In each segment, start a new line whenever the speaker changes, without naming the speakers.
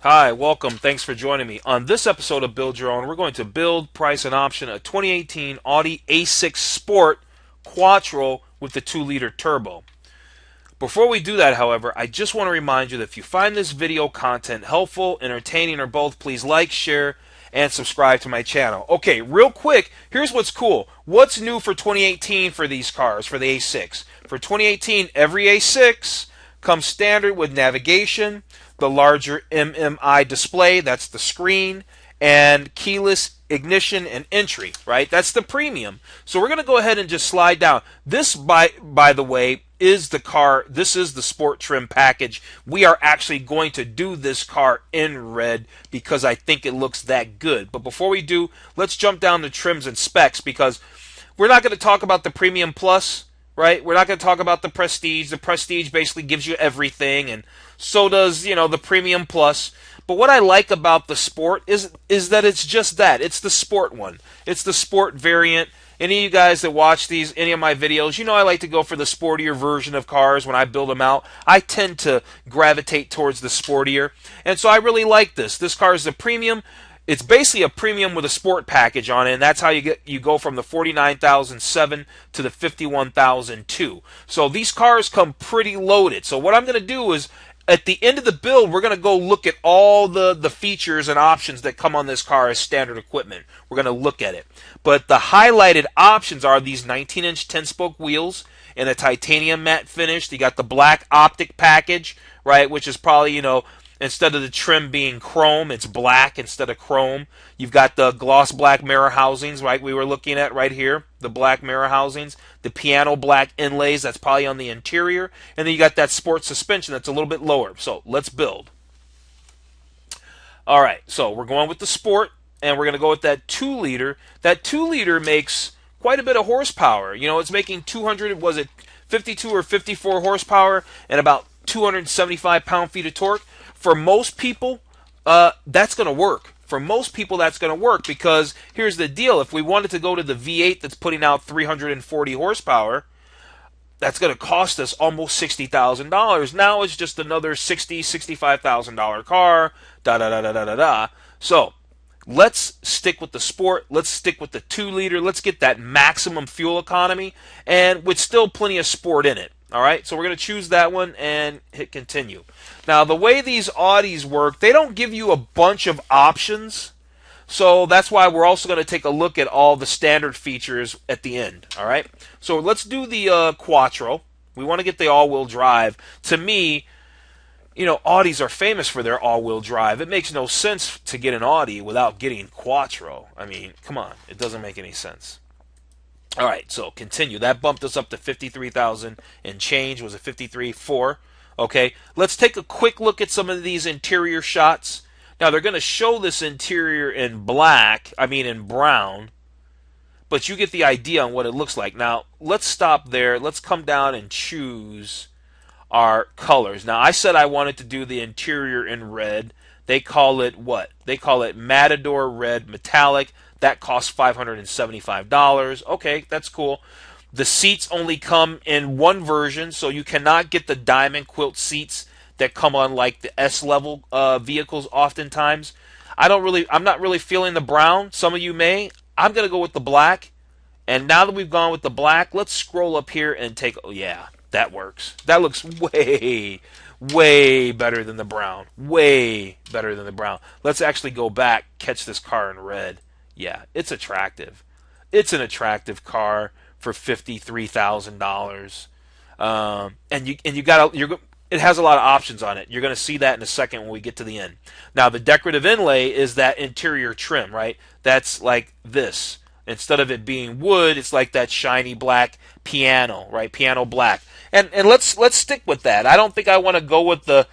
Hi, welcome. Thanks for joining me. On this episode of Build Your Own, we're going to build, price, and option a 2018 Audi A6 Sport Quattro with the 2-liter turbo. Before we do that, however, I just want to remind you that if you find this video content helpful, entertaining, or both, please like, share, and subscribe to my channel. Okay, real quick, here's what's cool. What's new for 2018 for these cars, for the A6? For 2018, every A6 comes standard with navigation, the larger MMI display, that's the screen, and keyless ignition and entry, right? That's the premium. So we're going to go ahead and just slide down. This, by the way, is the car. This is the sport trim package. We are actually going to do this car in red because I think it looks that good. But before we do, let's jump down to trims and specs because we're not going to talk about the Premium Plus, right? We're not going to talk about the Prestige. The Prestige basically gives you everything, and so does, the Premium Plus. But what I like about the Sport is that it's just that. It's the Sport one. It's the Sport variant. Any of you guys that watch any of my videos, I like to go for the sportier version of cars when I build them out. I tend to gravitate towards the sportier. And so I really like this. This car is a premium. It's basically a premium with a sport package on it, and that's how you go from the 49,007 to the 51,002. So these cars come pretty loaded. So what I'm going to do is, at the end of the build, we're going to go look at all the features and options that come on this car as standard equipment. We're going to look at it. But the highlighted options are these 19-inch 10-spoke wheels in a titanium matte finish. You got the black optic package, right, which is probably, instead of the trim being chrome, it's black instead of chrome. You've got the gloss black mirror housings, right, we were looking at right here, the black mirror housings. The piano black inlays, that's probably on the interior. And then you got that sport suspension that's a little bit lower. So let's build. All right, so we're going with the Sport, and we're going to go with that 2-liter. That 2-liter makes quite a bit of horsepower. It's making 52 or 54 horsepower and about 275 pound-feet of torque. For most people, that's going to work. For most people, that's going to work because here's the deal. If we wanted to go to the V8 that's putting out 340 horsepower, that's going to cost us almost $60,000. Now it's just another $60,000, $65,000 car, da-da-da-da-da-da-da. So let's stick with the Sport. Let's stick with the 2-liter. Let's get that maximum fuel economy and with still plenty of sport in it. All right, so we're going to choose that one and hit continue. Now, the way these Audis work, they don't give you a bunch of options. So that's why we're also going to take a look at all the standard features at the end. All right, so let's do the Quattro. We want to get the all-wheel drive. To me, Audis are famous for their all-wheel drive. It makes no sense to get an Audi without getting Quattro. I mean, come on, it doesn't make any sense. All right, so continue. That bumped us up to 53,000 and change. Was it 53.4? Okay, let's take a quick look at some of these interior shots. Now, they're going to show this interior in brown, but you get the idea on what it looks like. Now, let's stop there. Let's come down and choose our colors. Now, I said I wanted to do the interior in red. They call it what? They call it Matador Red Metallic. That costs $575. Okay, that's cool. The seats only come in one version, so you cannot get the diamond quilt seats that come on like the S-level vehicles oftentimes. I'm not really feeling the brown. Some of you may. I'm going to go with the black. And now that we've gone with the black, let's scroll up here and yeah, that works. That looks way better than the brown. Way better than the brown. Let's actually go back, catch this car in red. Yeah, it's attractive. It's an attractive car for $53,000. It has a lot of options on it. You're going to see that in a second when we get to the end. Now, the decorative inlay is that interior trim, right? That's like this. Instead of it being wood, it's like that shiny black piano, right? Piano black. And let's stick with that. I don't think I want to go with the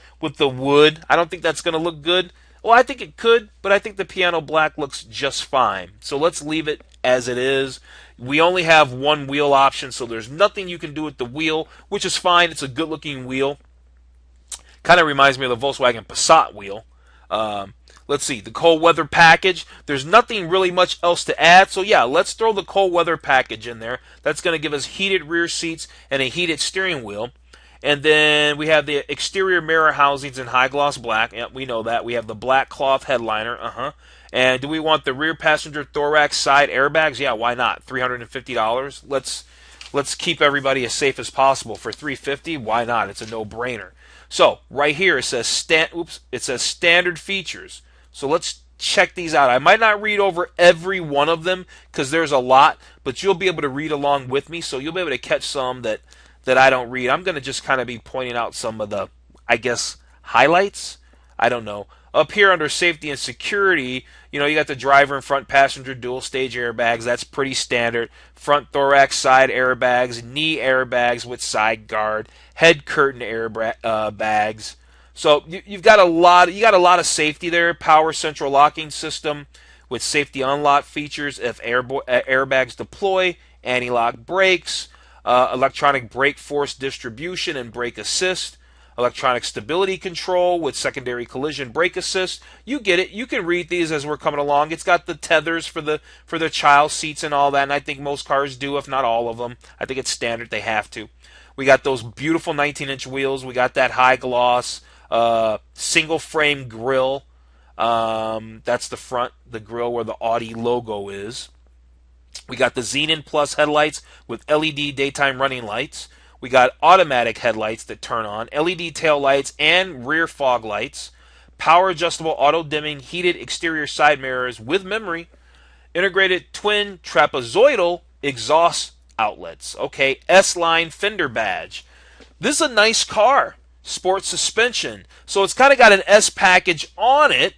wood. I don't think that's going to look good. Well, I think it could, but I think the piano black looks just fine. So let's leave it as it is. We only have one wheel option, so there's nothing you can do with the wheel, which is fine. It's a good-looking wheel. Kind of reminds me of the Volkswagen Passat wheel. Let's see, the cold weather package. There's nothing really much else to add. So yeah, let's throw the cold weather package in there. That's going to give us heated rear seats and a heated steering wheel. And then we have the exterior mirror housings in high gloss black. Yep, we know that. We have the black cloth headliner. And do we want the rear passenger thorax side airbags? Yeah, why not? $350. Let's keep everybody as safe as possible for $350. Why not? It's a no-brainer. So right here it says standard features. So let's check these out. I might not read over every one of them because there's a lot, but you'll be able to read along with me, so you'll be able to catch some that I don't read. I'm going to just kind of be pointing out some of the, I guess, highlights. I don't know. Up here under safety and security, you got the driver and front passenger dual stage airbags. That's pretty standard. Front thorax side airbags, knee airbags with side guard, head curtain airbags. So you got a lot of safety there. Power central locking system with safety unlock features if airbags deploy, anti-lock brakes, electronic brake force distribution and brake assist, electronic stability control with secondary collision brake assist. You get it. You can read these as we're coming along. It's got the tethers for the child seats and all that, and I think most cars do, if not all of them. I think it's standard. They have to. We got those beautiful 19-inch wheels. We got that high gloss single frame grille. That's the grille where the Audi logo is. We got the Xenon Plus headlights with LED daytime running lights. We got automatic headlights that turn on, LED tail lights and rear fog lights, power adjustable auto dimming heated exterior side mirrors with memory, integrated twin trapezoidal exhaust outlets. Okay, S-line fender badge. This is a nice car. Sport suspension. So it's kind of got an S package on it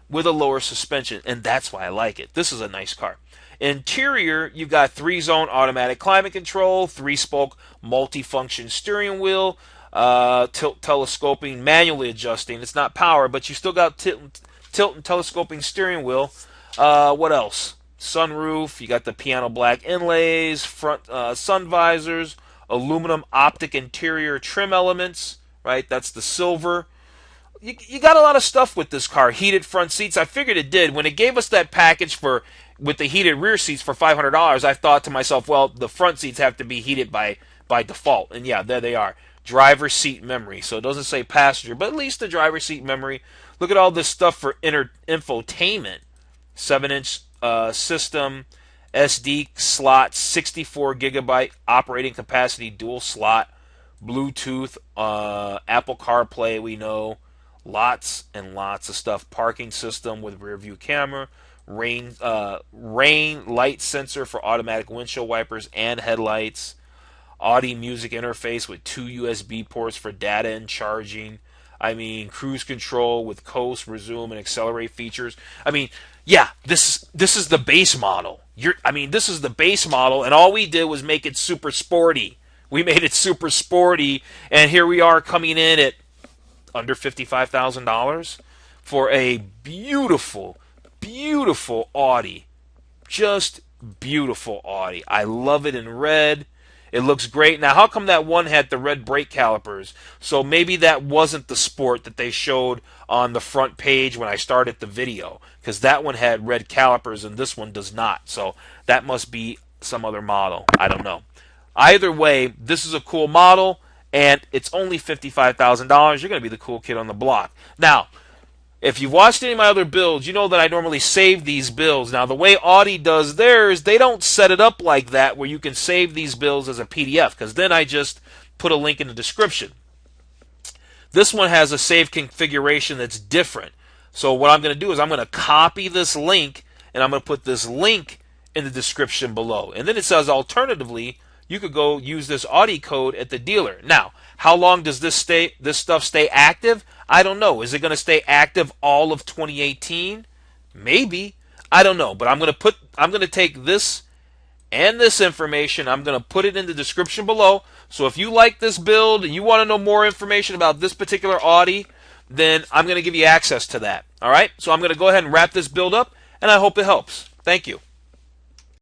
with a lower suspension, and that's why I like it. This is a nice car. Interior, you've got 3-zone automatic climate control, 3-spoke multi-function steering wheel, tilt telescoping, manually adjusting. It's not power, but you still got tilt and telescoping steering wheel. What else? Sunroof, you got the piano black inlays, front sun visors, aluminum optic interior trim elements, right? That's the silver. You got a lot of stuff with this car. Heated front seats. I figured it did. When it gave us that package with the heated rear seats for $500, I thought to myself, well, the front seats have to be heated by default. And yeah, there they are. Driver seat memory. So it doesn't say passenger, but at least the driver seat memory. Look at all this stuff for infotainment. 7-inch system, SD slot, 64 gigabyte operating capacity, dual slot, Bluetooth, Apple CarPlay, we know. Lots and lots of stuff. Parking system with rear view camera, rain light sensor for automatic windshield wipers and headlights, Audi music interface with 2 USB ports for data and charging. I mean, cruise control with coast, resume, and accelerate features. I mean, yeah, this is the base model. This is the base model, and all we did was make it super sporty. We made it super sporty, and here we are coming in at under $55,000 for a beautiful, beautiful Audi. Just beautiful Audi. I love it in red. It looks great. Now, how come that one had the red brake calipers? So maybe that wasn't the Sport that they showed on the front page when I started the video, because that one had red calipers and this one does not. So that must be some other model. I don't know. Either way, this is a cool model, and it's only $55,000. You're going to be the cool kid on the block. Now, if you've watched any of my other builds, you know that I normally save these builds. Now, the way Audi does theirs, they don't set it up like that where you can save these builds as a PDF, because then I just put a link in the description. This one has a save configuration that's different. So what I'm going to do is I'm going to copy this link, and I'm going to put this link in the description below. And then it says, alternatively, you could go use this Audi code at the dealer. Now, how long does this stuff stay active? I don't know. Is it going to stay active all of 2018? Maybe. I don't know. But I'm going to take this and this information. I'm going to put it in the description below. So if you like this build and you want to know more information about this particular Audi, then I'm going to give you access to that. All right? So I'm going to go ahead and wrap this build up, and I hope it helps. Thank you.